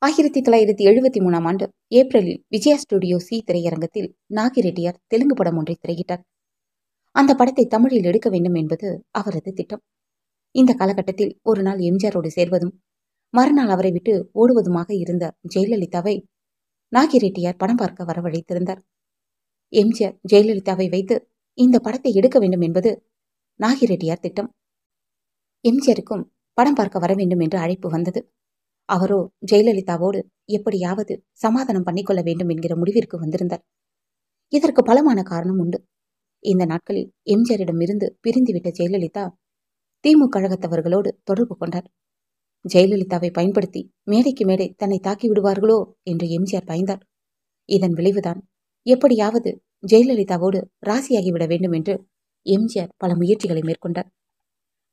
1973ஆம் ஆண்டு ஏப்ரலில் Vijaya studio C திரையரங்கத்தில் Nagireddiyar Telugu படம் ஒன்றை திரையிட்டார். அந்த படத்தை தமிழில் எடுக்க வேண்டும் என்பது அவரது திட்டம். இந்த காலகட்டத்தில் ஒரு நாள் எம்ஜிஆரோடு சேர்வதும் மறுநாள் அவரை விட்டு ஓடுவதுமாக இருந்த ஜெயலலிதாவை நாகிரெட்டியார் படம் பார்க்க வரவழைத்திருந்தார். எம்ஜிஆர் ஜெயலலிதாவை வைத்து இந்த படத்தை எடுக்க வேண்டும் என்பது நாகிரெட்டியார் திட்டம். எம்ஜிஆருக்கும் படம் பார்க்க வர வேண்டும் என்று அழைப்பு வந்தது. அவரோ ஜெயலலிதாவோடு எப்படியாவது சமாதானம் பண்ணிக்கொள்ள வேண்டும் என்கிற முடிவிற்கு வந்திருந்தார். இதற்கு பலமான காரணம் உண்டு. இந்த நாட்களில் எம்ஜிஆரிடமிருந்து பிரிந்துவிட்ட ஜெயலலிதா திமுக கழகத்தவர்களோடு தொடர்பு கொண்டார். ஜெயலலிதாவை பயன்படுத்தி மேடைக்கு மேடை தன்னை தாக்கி விடுவார்களோ என்று எம்ஜிஆர் பயந்தார். இதன் விளைவுதான் எப்படியாவது ஜெயலலிதாவோடு ராசியாகிவிட வேண்டும் என்று எம்ஜிஆர் பல முயற்சிகளை மேற்கொண்டார்.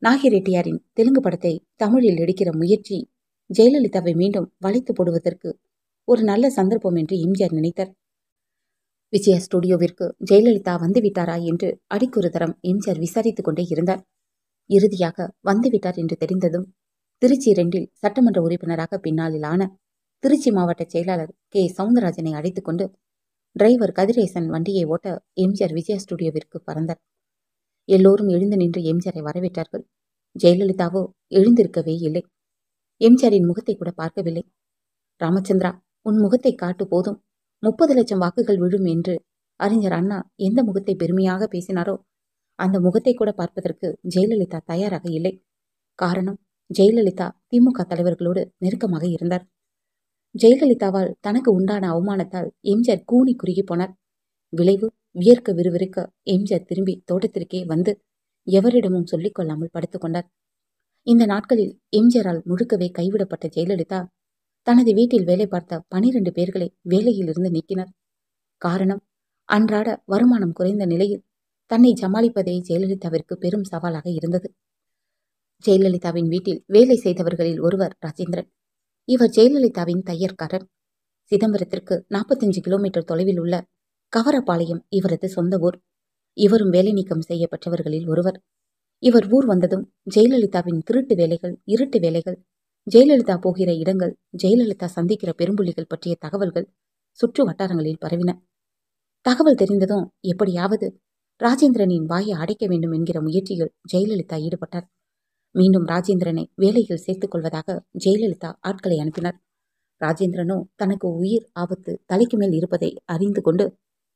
நாகிரெட்டியாரின் தெலுங்கு படத்தை தமிழில் எடுக்கிற முயற்சி ஜெயலலிதாவை மீண்டும் வளைத்து போடுவதற்கு ஒரு நல்ல சந்தர்ப்பம் என்று எம்ஜிஆர் நினைத்தார். விஜயா ஸ்டுடியோவிற்கு ஜெயலலிதா வந்துவிட்டாரா என்று அடிக்கொரு தரம் எம்ஜிஆர் விசாரித்துக் கொண்டே இருந்தார். இறுதியாக வந்துவிட்டார் என்று தெரிந்ததும் திருச்சி 2 சட்டமன்ற உறுப்பினராக பின்னாளில் ஆன திருச்சி மாவட்ட செயலாளர் கே சவுந்தரராஜனை அழைத்துக் கொண்டு டிரைவர் கதிரேசன் வண்டியை ஓட்ட எம்ஜிஆர் விஜயா ஸ்டுடியோவிற்கு பறந்தார். எல்லோரும் எழுந்து நின்று எம்ஜிஆரை வரவேற்றார்கள். ஜெயலலிதாவோ எழுந்திருக்கவே இல்லை. எம்ஜிஆரின் முகத்தை கூட பார்க்கவில்லை. ராமச்சந்திரா, உன் முகத்தை காட்டு போதும், 30 லட்சம் வாக்குகள் விழும் என்று அறிஞர் அண்ணா எந்த முகத்தை பெருமையாக பேசினாரோ அந்த முகத்தை கூட பார்ப்பதற்கு ஜெயலலிதா தயாராக இல்லை. காரணம், ஜெயலலிதா திமுக தலைவர்களோடு நெருக்கமாக இருந்தார். ஜெயலலிதாவால் தனக்கு உண்டான அவமானத்தால் எம்ஜிஆர் கூனி குறுகி போனார். விளைவு, வியர்க்க விறுவிறுக்க எம்ஜிஆர் திரும்பி தோட்டத்திற்கே வந்து எவரிடமும் சொல்லிக் கொள்ளாமல் படுத்துக்கொண்டார். இந்த நாட்களில் எம்ஜிஆரால் முழுக்கவே கைவிடப்பட்ட ஜெயலலிதா தனது வீட்டில் வேலை பார்த்த 12 பேர்களை வேலையிலிருந்து நீக்கினார். காரணம், அன்றாட வருமானம் குறைந்த நிலையில் தன்னை சமாளிப்பதே ஜெயலலிதாவிற்கு பெரும் சவாலாக இருந்தது. ஜெயலலிதாவின் வீட்டில் வேலை செய்தவர்களில் ஒருவர் ராஜேந்திரன். இவர் ஜெயலலிதாவின் தையற்காரர். சிதம்பரத்திற்கு 45 கிலோமீட்டர் தொலைவில் உள்ள கவரப்பாளையம் இவரது சொந்த ஊர். இவரும் வேலை நீக்கம் செய்யப்பட்டவர்களில் ஒருவர். இவர் ஊர் வந்ததும் ஜெயலலிதாவின் திருட்டு வேலைகள், இருட்டு வேலைகள், ஜெயலலிதா போகிற இடங்கள், ஜெயலலிதா சந்திக்கிற பெரும்புள்ளிகள் பற்றிய தகவல்கள் சுற்று வட்டாரங்களில் பரவின. தகவல் தெரிந்ததும் எப்படியாவது ராஜேந்திரனின் வாயை அடைக்க வேண்டும் என்கிற முயற்சியில் ஜெயலலிதா ஈடுபட்டார். மீண்டும் ராஜேந்திரனை வேலையில் சேர்த்துக் கொள்வதாக ஜெயலலிதா ஆட்களை அனுப்பினார். ராஜேந்திரனோ தனக்கு உயிர் ஆபத்து தலைக்கு மேல் இருப்பதை அறிந்து கொண்டு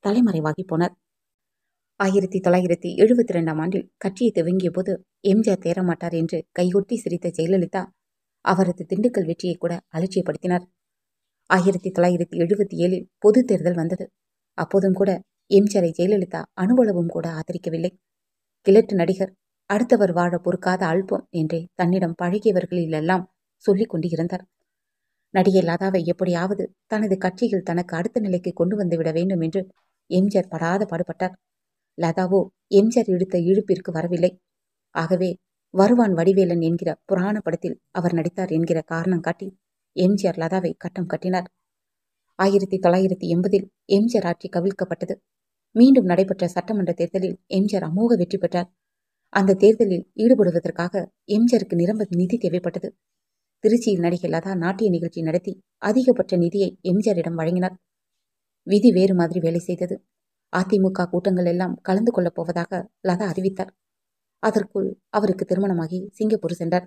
தலைமறைவாகி போனார். 1972ஆம் ஆண்டில் கட்சியை துவங்கிய போது எம்ஜிஆர் தேரமாட்டார் என்று கைகொட்டி சிரித்த ஜெயலலிதா அவரது திண்டுக்கல் வெற்றியை கூட அலட்சியப்படுத்தினார். 1977இல் பொது தேர்தல் வந்தது. அப்போதும் கூட எம்ஜிஆரை ஜெயலலிதா அணுவளவும் கூட ஆதரிக்கவில்லை. கிழட்டு நடிகர், அடுத்தவர் வாழ பொறுக்காத அல்பம் என்றே தன்னிடம் பழகியவர்களிலெல்லாம் சொல்லிக் கொண்டு இருந்தார். நடிகை லதாவை எப்படியாவது தனது கட்சியில் தனக்கு அடுத்த நிலைக்கு கொண்டு வந்துவிட வேண்டும் என்று எம்ஜிஆர் படாத பாடுபட்டார். லதாவோ எம்ஜிஆர் இழுத்த இழுப்பிற்கு வரவில்லை. ஆகவே வருவான் வடிவேலன் என்கிற புராண படத்தில் அவர் நடித்தார் என்கிற காரணம் காட்டி எம்ஜிஆர் லதாவை கட்டம் கட்டினார். 1980இல் எம்ஜிஆர் ஆட்சி கவிழ்க்கப்பட்டது. மீண்டும் நடைபெற்ற சட்டமன்ற தேர்தலில் எம்ஜிஆர் அமோக வெற்றி பெற்றார். அந்த தேர்தலில் ஈடுபடுவதற்காக எம்ஜிஆருக்கு நிரம்ப நிதி தேவைப்பட்டது. திருச்சியில் நடிகை லதா நாட்டிய நிகழ்ச்சி நடத்தி அதிகபட்ச நிதியை எம்ஜிஆரிடம் வழங்கினார். விதி வேறு மாதிரி வேலை செய்தது. அதிமுக கூட்டங்கள் எல்லாம் கலந்து கொள்ளப் போவதாக லதா அறிவித்தார். அதற்குள் அவருக்கு திருமணமாகி சிங்கப்பூர் சென்றார்.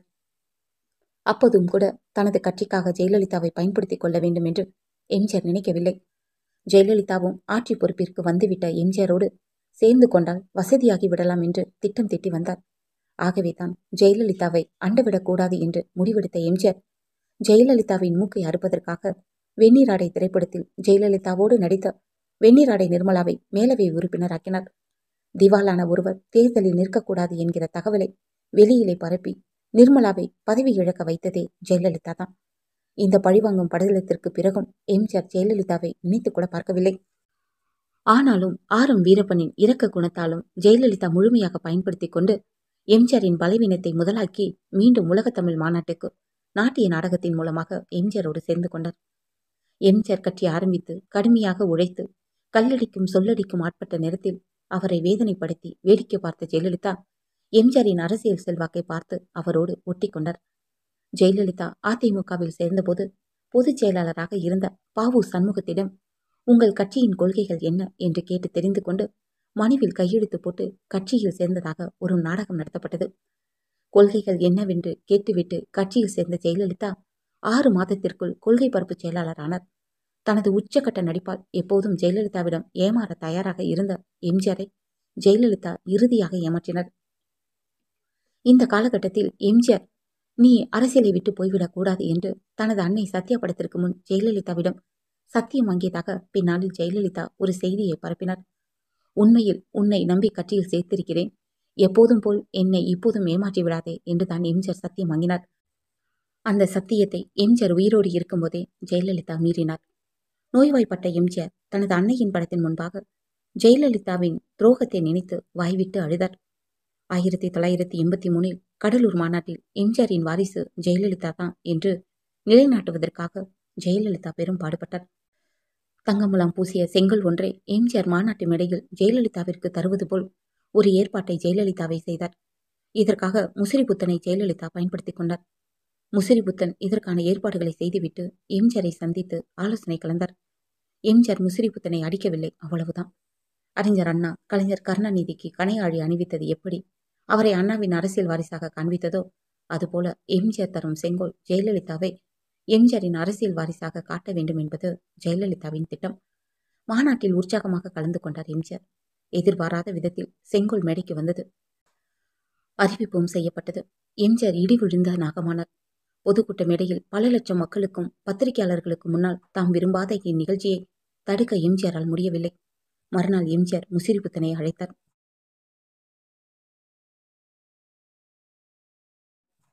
அப்போதும் கூட தனது கட்சிக்காக ஜெயலலிதாவை பயன்படுத்திக் கொள்ள வேண்டும் என்று எம்ஜிஆர் நினைக்கவில்லை. ஜெயலலிதாவும் ஆட்சி பொறுப்பிற்கு வந்துவிட்ட எம்ஜிஆரோடு சேர்ந்து கொண்டால் வசதியாகி விடலாம் என்று திட்டம் திட்டி வந்தார். ஆகவேதான் ஜெயலலிதாவை அண்டவிடக்கூடாது என்று முடிவெடுத்த எம்ஜிஆர் ஜெயலலிதாவின் மூக்கை அறுப்பதற்காக வெந்நீராடை திரைப்படத்தில் ஜெயலலிதாவோடு நடித்த வெந்நீராடை நிர்மலாவை மேலவை உறுப்பினராக்கினார். திவாலான ஒருவர் தேர்தலில் நிற்கக்கூடாது என்கிற தகவலை வெளியிலே பரப்பி நிர்மலாவை பதவி இழக்க வைத்ததே ஜெயலலிதா தான். இந்த பழிவாங்கும் படலத்திற்கு பிறகும் எம்ஜிஆர் ஜெயலலிதாவை நினைத்து கூட பார்க்கவில்லை. ஆனாலும் வீரப்பனின் இரக்க குணத்தாலும் ஜெயலலிதா முழுமையாக பயன்படுத்தி கொண்டு எம்ஜிஆரின் பலவீனத்தை முதலாக்கி மீண்டும் உலகத்தமிழ் மாநாட்டுக்கு நாட்டிய நாடகத்தின் மூலமாக எம்ஜிஆரோடு சேர்ந்து கொண்டார். எம்ஜிஆர் கட்சி ஆரம்பித்து கடுமையாக உழைத்து கல்லடிக்கும் சொல்லடிக்கும் ஆட்பட்ட நேரத்தில் அவரை வேதனைப்படுத்தி வேடிக்கை பார்த்த ஜெயலலிதா எம்ஜிஆரின் அரசியல் செல்வாக்கை பார்த்து அவரோடு ஒட்டி கொண்டார். ஜெயலலிதா அதிமுகவில் சேர்ந்தபோது பொதுச் செயலாளராக இருந்த பாவு சண்முகத்திடம் உங்கள் கட்சியின் கொள்கைகள் என்ன என்று கேட்டு தெரிந்து கொண்டு மனுவில் கையெழுத்து போட்டு கட்சியில் சேர்ந்ததாக ஒரு நாடகம் நடத்தப்பட்டது. கொள்கைகள் என்னவென்று கேட்டுவிட்டு கட்சியில் சேர்ந்த ஜெயலலிதா 6 மாதத்திற்குள் கொள்கை பரப்பு செயலாளரானார். தனது உச்சகட்ட நடிப்பால் எப்போதும் ஜெயலலிதாவிடம் ஏமாற தயாராக இருந்த எம்ஜிஆரை ஜெயலலிதா இறுதியாக ஏமாற்றினர். இந்த காலகட்டத்தில் எம்ஜிஆர் நீ அரசியலை விட்டு போய்விடக் கூடாது என்று தனது அன்னை சத்யா படத்திற்கு முன் ஜெயலலிதாவிடம் சத்தியம் வாங்கியதாக பின்னாளில் ஜெயலலிதா ஒரு செய்தியை பரப்பினார். உண்மையில் உன்னை நம்பி கட்சியில் சேர்த்திருக்கிறேன், எப்போதும் போல் என்னை இப்போதும் ஏமாற்றி விடாதே என்று தான் எம்ஜிஆர் சத்தியம் வாங்கினார். அந்த சத்தியத்தை எம்ஜிஆர் உயிரோடு இருக்கும்போதே ஜெயலலிதா மீறினார். நோய்வாய்ப்பட்ட எம்ஜிஆர் தனது அன்னையின் படத்தின் முன்பாக ஜெயலலிதாவின் துரோகத்தை நினைத்து வாய்விட்டு அழுதார். 1983 கடலூர் மாநாட்டில் எம்ஜிஆரின் வாரிசு ஜெயலலிதா தான் என்று நிலைநாட்டுவதற்காக ஜெயலலிதா பெரும் பாடுபட்டார். தங்கமுலாம் பூசிய செங்கல் ஒன்றை எம்ஜிஆர் மாநாட்டு மேடையில் ஜெயலலிதாவிற்கு தருவது போல் ஒரு ஏற்பாட்டை ஜெயலலிதாவை செய்தார். இதற்காக முசிறிபுத்தனை ஜெயலலிதா பயன்படுத்திக் கொண்டார். முசிறிபுத்தன் இதற்கான ஏற்பாடுகளை செய்துவிட்டு எம்ஜிஆரை சந்தித்து ஆலோசனை கலந்தார். எம்ஜிஆர் முசிறிபுத்தனை அடிக்கவில்லை, அவ்வளவுதான். அறிஞர் அண்ணா கலைஞர் கருணாநிதிக்கு கணையாழி அணிவித்தது எப்படி அவரை அண்ணாவின் அரசியல் வாரிசாக காண்பித்ததோ அதுபோல எம்ஜிஆர் தரும் செங்கோல் ஜெயலலிதாவை எம்ஜிஆரின் அரசியல் வாரிசாக காட்ட வேண்டும் என்பது ஜெயலலிதாவின் திட்டம். மாநாட்டில் உற்சாகமாக கலந்து கொண்டார் எம்ஜிஆர். எதிர்பாராத விதத்தில் செங்கோல் மேடைக்கு வந்தது. அறிவிப்பும் செய்யப்பட்டது. எம்ஜிஆர் இடி விழுந்த நாகமானார். பொதுக்கூட்ட மேடையில் பல லட்சம் மக்களுக்கும் பத்திரிகையாளர்களுக்கு முன்னால் தாம் விரும்பாத இந்நிகழ்ச்சியை தடுக்க எம்ஜிஆரால் முடியவில்லை. மறுநாள் எம்ஜிஆர் முசிறிபுத்தனை அழைத்தார்.